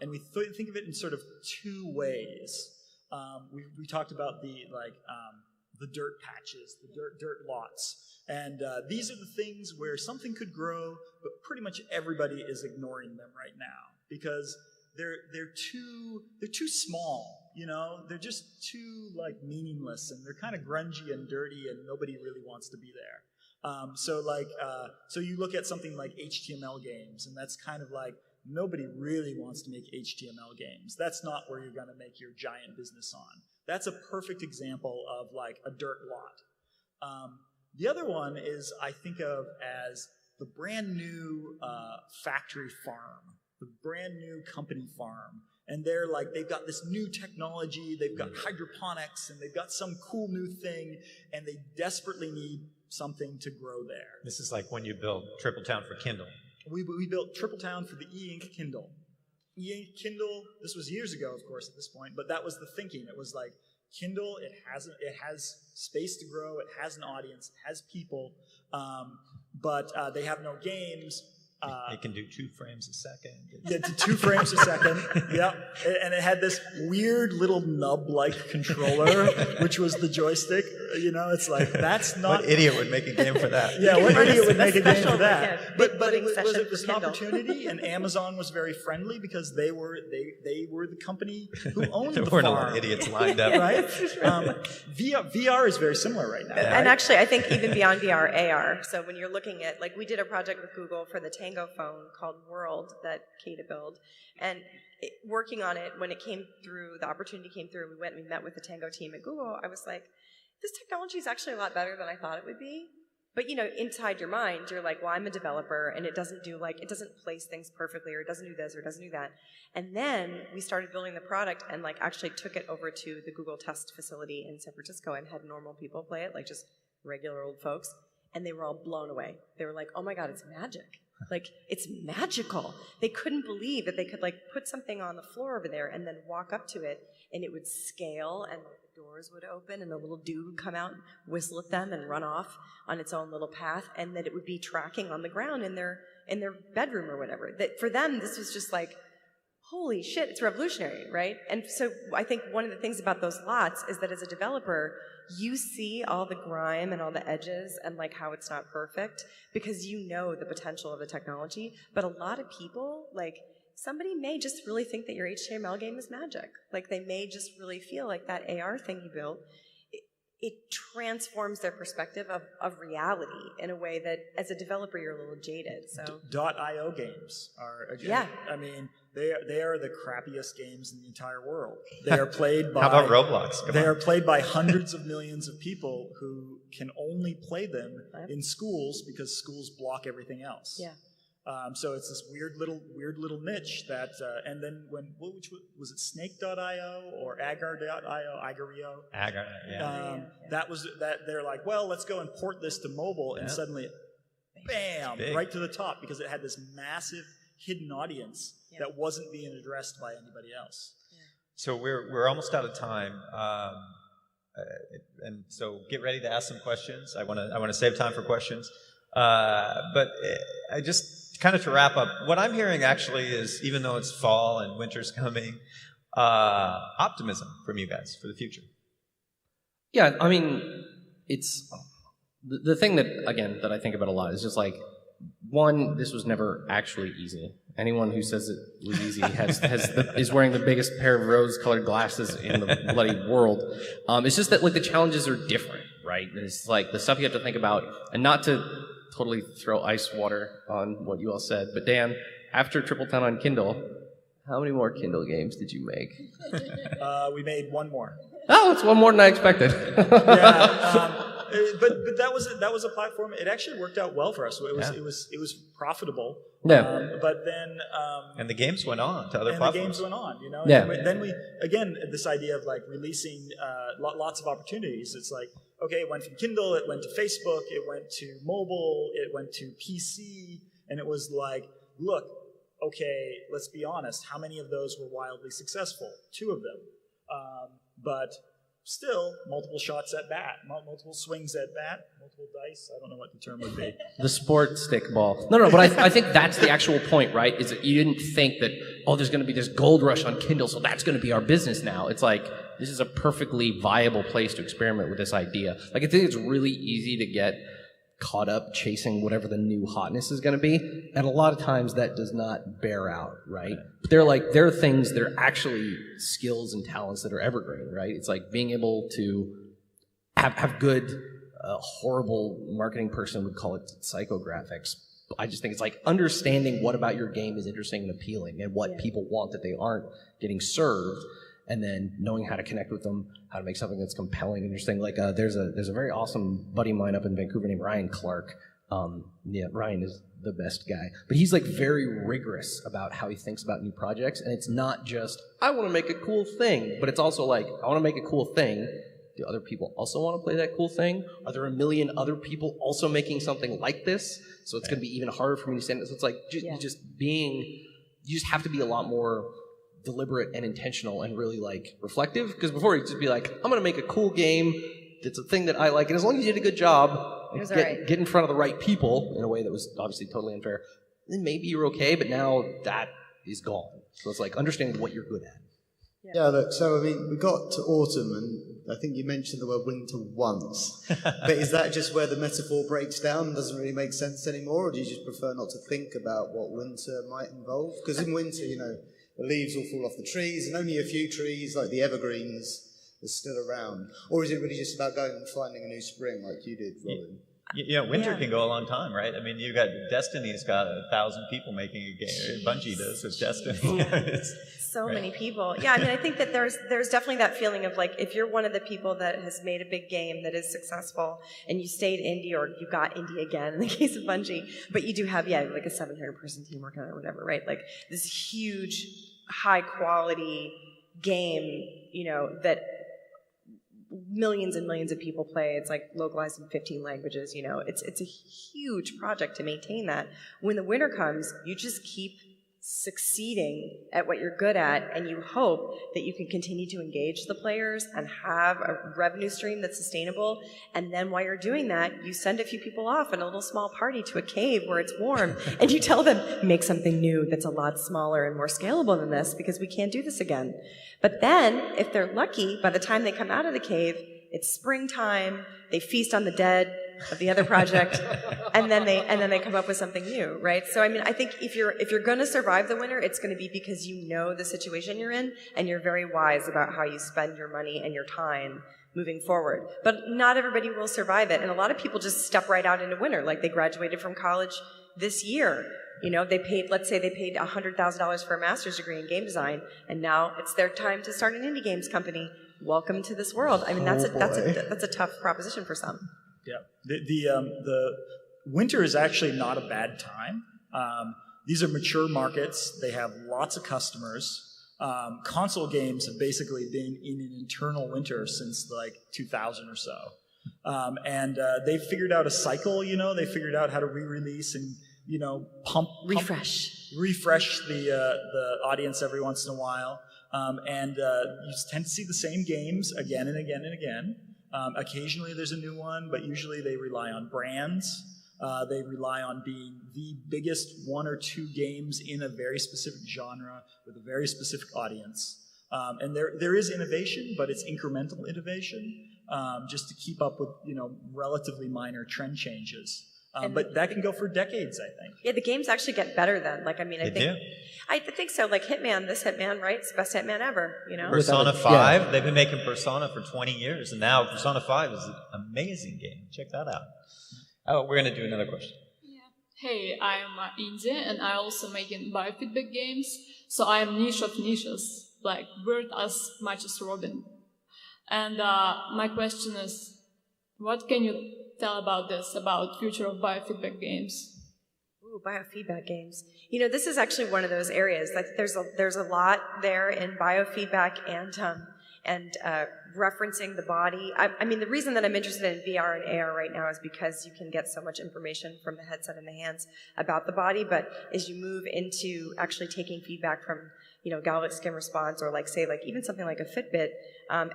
and we think of it in sort of two ways. We talked about the dirt patches, the dirt lots. And these are the things where something could grow, but pretty much everybody is ignoring them right now because they're too small, They're just too meaningless, and they're kind of grungy and dirty, and nobody really wants to be there. So you look at something like HTML games, and that's kind of like nobody really wants to make HTML games. That's not where you're going to make your giant business on. That's a perfect example of like a dirt lot. The other one is I think of as the brand new factory farm, the brand new company farm. And they're like, they've got this new technology, they've got hydroponics, and they've got some cool new thing, and they desperately need something to grow there. This is like when you built Tripletown for Kindle. We built Tripletown for the e-ink Kindle. E-ink Kindle, this was years ago, of course, at this point, but that was the thinking. It was like, Kindle, it has space to grow, it has an audience, it has people, but they have no games. It can do 2 frames a second. Yeah, 2 frames a second. Yeah, and it had this weird little nub-like controller, which was the joystick. You know, it's like that's not. What idiot would make a game for that? Yeah, what idiot would make a game for that? Like But it was an Kindle. opportunity, and Amazon was very friendly because they were the company who owned There the weren't a farm. lot of idiots lined up. Right? VR is very similar right now. Yeah. Right? And actually, I think even beyond VR, AR. So when you're looking at, like, we did a project with Google for the Tango phone called World that Kata built. And working on it, when it came through, the opportunity came through, we went and we met with the Tango team at Google. I was like, this technology is actually a lot better than I thought it would be. But, you know, inside your mind, you're like, well, I'm a developer, and it doesn't place things perfectly, or it doesn't do this, or it doesn't do that. And then we started building the product and, like, actually took it over to the Google test facility in San Francisco and had normal people play it, like just regular old folks. And they were all blown away. They were like, oh my God, it's magic. Like, it's magical. They couldn't believe that they could, like, put something on the floor over there and then walk up to it, and it would scale, and the doors would open, and the little dude would come out and whistle at them and run off on its own little path, and that it would be tracking on the ground in their bedroom or whatever. That for them, this was just like, holy shit, it's revolutionary, right? And so I think one of the things about those lots is that as a developer, you see all the grime and all the edges and, like, how it's not perfect because you know the potential of the technology. But a lot of people, like, somebody may just really think that your HTML game is magic. Like, they may just really feel like that AR thing you built, it transforms their perspective of reality in a way that, as a developer, you're a little jaded. So .io games are, again, yeah. I mean, they are the crappiest games in the entire world. They are played by... How about Roblox? Come They on. are played by hundreds of millions of people who can only play them in schools because schools block everything else. Yeah. So it's this weird little niche that, and then which was it, Snake.io or Agar.io, Agario? Agar, yeah. That they're like, well, let's go and port this to mobile, and suddenly, bam, right to the top because it had this massive hidden audience that wasn't being addressed by anybody else. Yeah. So we're almost out of time, and so get ready to ask some questions. I want to save time for questions, but I just. Kind of to wrap up, what I'm hearing actually is, even though it's fall and winter's coming, optimism from you guys for the future. Yeah, I mean, it's the thing that, again, that I think about a lot is just like, one, this was never actually easy. Anyone who says it was easy is wearing the biggest pair of rose-colored glasses in the bloody world. It's just that, like, the challenges are different, right? It's like the stuff you have to think about, and not to totally throw ice water on what you all said, but Dan, after Tripletown on Kindle, how many more Kindle games did you make? We made one more. Oh, it's one more than I expected. But that was a platform. It actually worked out well for us. It was profitable. Yeah. But then and the games went on to other and platforms. the games went on. You know. Yeah. Then we again this idea of, like, releasing lots of opportunities. It's like, okay, it went from Kindle, it went to Facebook, it went to mobile, it went to PC, and it was like, look, okay, let's be honest, how many of those were wildly successful? 2 of them. But still, multiple shots at bat, multiple swings at bat, multiple dice, I don't know what the term would be. The sport stick ball. No, but I think that's the actual point, right? Is that you didn't think that, oh, there's going to be this gold rush on Kindle, so that's going to be our business now. It's like, this is a perfectly viable place to experiment with this idea. Like, I think it's really easy to get caught up chasing whatever the new hotness is going to be, and a lot of times that does not bear out, right? But there are things that are actually skills and talents that are evergreen, right? It's like being able to have good, horrible marketing person would call it psychographics. I just think it's like understanding what about your game is interesting and appealing and what people want that they aren't getting served. and then knowing how to connect with them, how to make something that's compelling and interesting. Like there's a very awesome buddy of mine up in Vancouver named Ryan Clark. Ryan is the best guy, but he's like very rigorous about how he thinks about new projects, and it's not just I want to make a cool thing, but it's also like I want to make a cool thing. Do other people also want to play that cool thing? Are there a million other people also making something like this? So it's going to be even harder for me to stand it. So it's like you just have to be a lot more deliberate and intentional and really like reflective, because before you just be like, I'm going to make a cool game that's a thing that I like, and as long as you did a good job, get in front of the right people in a way that was obviously totally unfair, then maybe you're okay, but now that is gone. So it's like understanding what you're good at. Yeah, look, so I mean, we got to autumn, and I think you mentioned the word winter once. But is that just where the metaphor breaks down and doesn't really make sense anymore, or do you just prefer not to think about what winter might involve? Because in winter, you know, the leaves will fall off the trees, and only a few trees, like the evergreens, are still around. Or is it really just about going and finding a new spring like you did, Robin? Winter can go a long time, right? I mean, you've got Destiny's got 1,000 people making a game. Bungie does with Destiny. So many people. Yeah, I mean, I think that there's definitely that feeling of like, if you're one of the people that has made a big game that is successful and you stayed indie, or you got indie again in the case of Bungie, but you do have, like a 700-person team working on it or whatever, right? Like this huge, high-quality game, that millions and millions of people play. It's like localized in 15 languages, It's a huge project to maintain that. When the winter comes, you just keep succeeding at what you're good at, and you hope that you can continue to engage the players and have a revenue stream that's sustainable. And then while you're doing that, you send a few people off in a little small party to a cave where it's warm, and you tell them, make something new that's a lot smaller and more scalable than this, because we can't do this again. But then, if they're lucky, by the time they come out of the cave, it's springtime, they feast on the dead of the other project, and then they come up with something new, right? So I mean, I think if you're going to survive the winter, it's going to be because you know the situation you're in, and you're very wise about how you spend your money and your time moving forward. But not everybody will survive it, and a lot of people just step right out into winter, like they graduated from college this year. Let's say they paid $100,000 for a master's degree in game design, and now it's their time to start an indie games company. Welcome to this world. I mean, that's a tough proposition for some. Yeah, the winter is actually not a bad time. These are mature markets. They have lots of customers. Console games have basically been in an internal winter since like 2000 or so. And they've figured out a cycle, They figured out how to re-release and, refresh the audience every once in a while. And you tend to see the same games again and again and again. Occasionally there's a new one, but usually they rely on brands. They rely on being the biggest one or two games in a very specific genre with a very specific audience. And there is innovation, but it's incremental innovation, just to keep up with, relatively minor trend changes. But that can go for decades, I think. Yeah, the games actually get better then. I think so. Like this Hitman, right? It's the best Hitman ever, Persona 5, they've been making Persona for 20 years, and now Persona 5 is an amazing game. Check that out. Oh, we're going to do another question. Yeah. Hey, I'm India, and I also making biofeedback games. So I am niche of niches, like weird as much as Robin. And my question is, what can you tell about future of biofeedback games? Ooh, biofeedback games. This is actually one of those areas. Like there's a lot there in biofeedback and referencing the body. I mean, the reason that I'm interested in VR and AR right now is because you can get so much information from the headset in the hands about the body. But as you move into actually taking feedback from galvanic skin response, or even something like a Fitbit,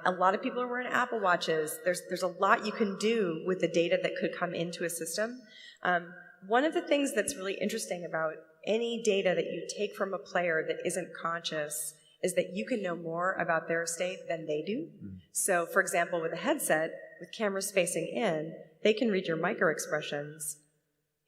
a lot of people are wearing Apple Watches. There's a lot you can do with the data that could come into a system. One of the things that's really interesting about any data that you take from a player that isn't conscious is that you can know more about their state than they do. So, for example, with a headset, with cameras facing in, they can read your micro-expressions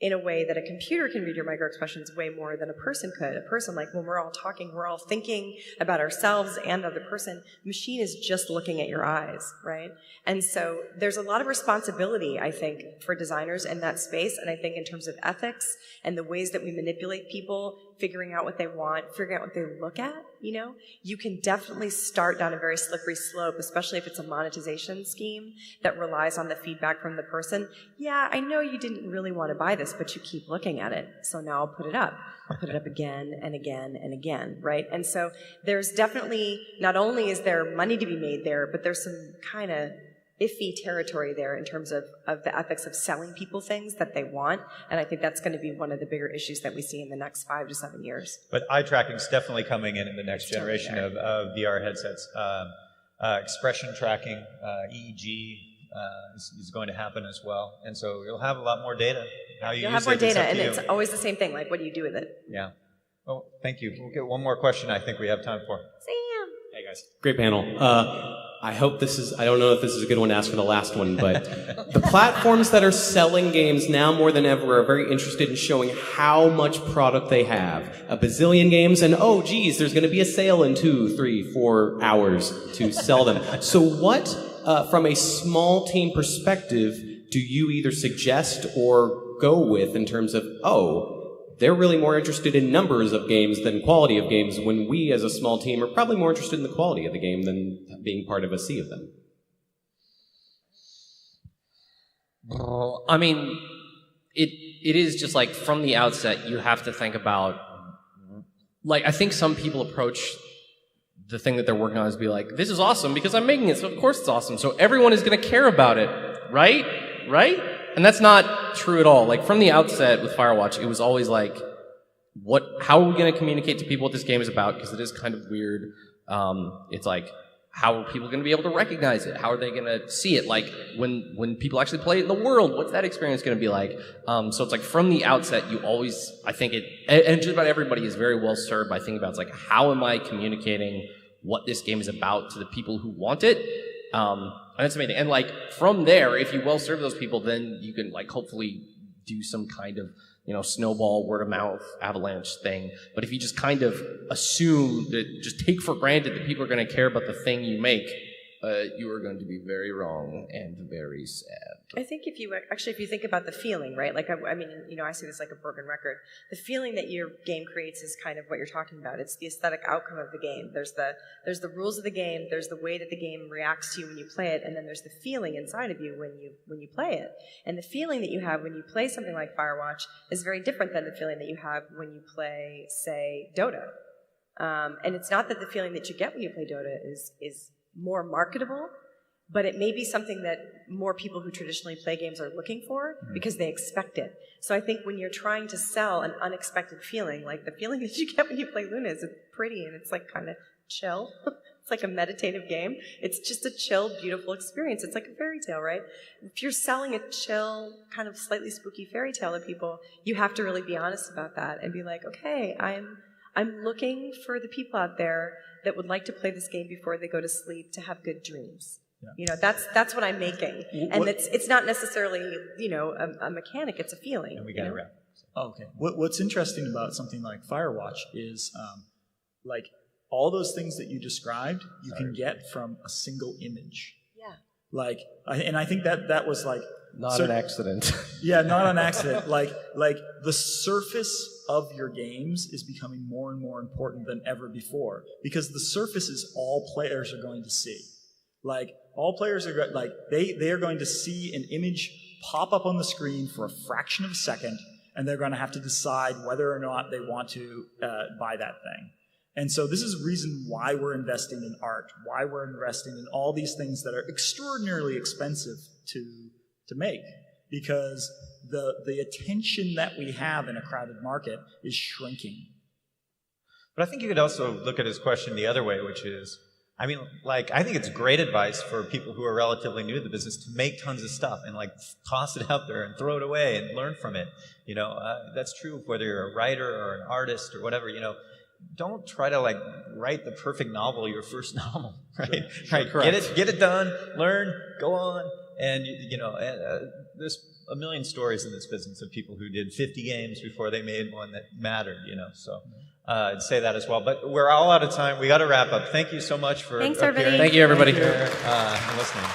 in a way that a computer can read your micro-expressions way more than a person could. A person, like when we're all talking, we're all thinking about ourselves and the other person. The machine is just looking at your eyes, right? And so there's a lot of responsibility, I think, for designers in that space, and I think in terms of ethics and the ways that we manipulate people, figuring out what they want, figuring out what they look at, you know? You can definitely start down a very slippery slope, especially if it's a monetization scheme that relies on the feedback from the person. Yeah, I know you didn't really want to buy this, but you keep looking at it, so now I'll put it up. I'll put it up again and again and again, right? And so there's definitely, not only is there money to be made there, but there's some kind of iffy territory there in terms of the ethics of selling people things that they want. And I think that's going to be one of the bigger issues that we see in the next 5 to 7 years. But eye tracking is definitely coming in the next generation of VR headsets. Expression tracking, EEG is going to happen as well. And so you'll have a lot more data. How you You'll use have more it, it's data, up to and you. it's always the same thing. Like, what do you do with it? Yeah. Oh, thank you. We'll get one more question I think we have time for. Sam. Hey guys, great panel. I hope this is, I don't know if this is a good one to ask for the last one, but the platforms that are selling games now more than ever are very interested in showing how much product they have. A bazillion games, and oh geez, there's going to be a sale in 2, 3, 4 hours to sell them. So what, from a small team perspective, do you either suggest or go with in terms of, oh, they're really more interested in numbers of games than quality of games, when we as a small team are probably more interested in the quality of the game than being part of a sea of them? I mean, it is just like from the outset, you have to think about, like, I think some people approach the thing that they're working on as be like, this is awesome because I'm making it, so of course it's awesome, so everyone is going to care about it, right? Right? And that's not true at all. Like, from the outset with Firewatch, it was always like, how are we going to communicate to people what this game is about? Because it is kind of weird. It's like, how are people going to be able to recognize it? How are they going to see it? Like, when people actually play it in the world, what's that experience going to be like? So it's like, from the outset, you always, I think and just about everybody is very well served by thinking about, it's like, how am I communicating what this game is about to the people who want it? And that's amazing. And like, from there, if you well serve those people, then you can like hopefully do some kind of, snowball, word of mouth, avalanche thing. But if you just kind of assume that, just take for granted that people are going to care about the thing you make, you are going to be very wrong and very sad. I think if you think about the feeling, right? Like, I mean, I say this like a broken record. The feeling that your game creates is kind of what you're talking about. It's the aesthetic outcome of the game. There's the rules of the game. There's the way that the game reacts to you when you play it, and then there's the feeling inside of you when you play it. And the feeling that you have when you play something like Firewatch is very different than the feeling that you have when you play, say, Dota. And it's not that the feeling that you get when you play Dota is more marketable, but it may be something that more people who traditionally play games are looking for because they expect it. So I think when you're trying to sell an unexpected feeling, like the feeling that you get when you play Luna, is it's pretty and it's like kind of chill. It's like a meditative game. It's just a chill, beautiful experience. It's like a fairy tale, right? If you're selling a chill, kind of slightly spooky fairy tale to people, you have to really be honest about that and be like, okay, I'm looking for the people out there that would like to play this game before they go to sleep to have good dreams. Yeah. That's what I'm making. And it's not necessarily, a mechanic, it's a feeling. And we got to wrap. Okay. What's interesting about something like Firewatch is, like, all those things that you described, you can get from a single image. Yeah. Like, and I think that was like... Not an accident. Yeah, not an accident. Like the surface of your games is becoming more and more important than ever before, because the surface is all players are going to see. Like, all players are like, they are going to see an image pop up on the screen for a fraction of a second, and they're going to have to decide whether or not they want to buy that thing. And so this is the reason why we're investing in art, why we're investing in all these things that are extraordinarily expensive to make, because the attention that we have in a crowded market is shrinking. But I think you could also look at his question the other way, which is, I think it's great advice for people who are relatively new to the business to make tons of stuff and like toss it out there and throw it away and learn from it. That's true whether you're a writer or an artist or whatever. Don't try to like write the perfect novel, your first novel, right? Right. Get it done, learn, go on. And, there's a million stories in this business of people who did 50 games before they made one that mattered, So I'd say that as well. But we're all out of time. We got to wrap up. Thank you so much for Thanks, everybody. Thank you, everybody. And listening.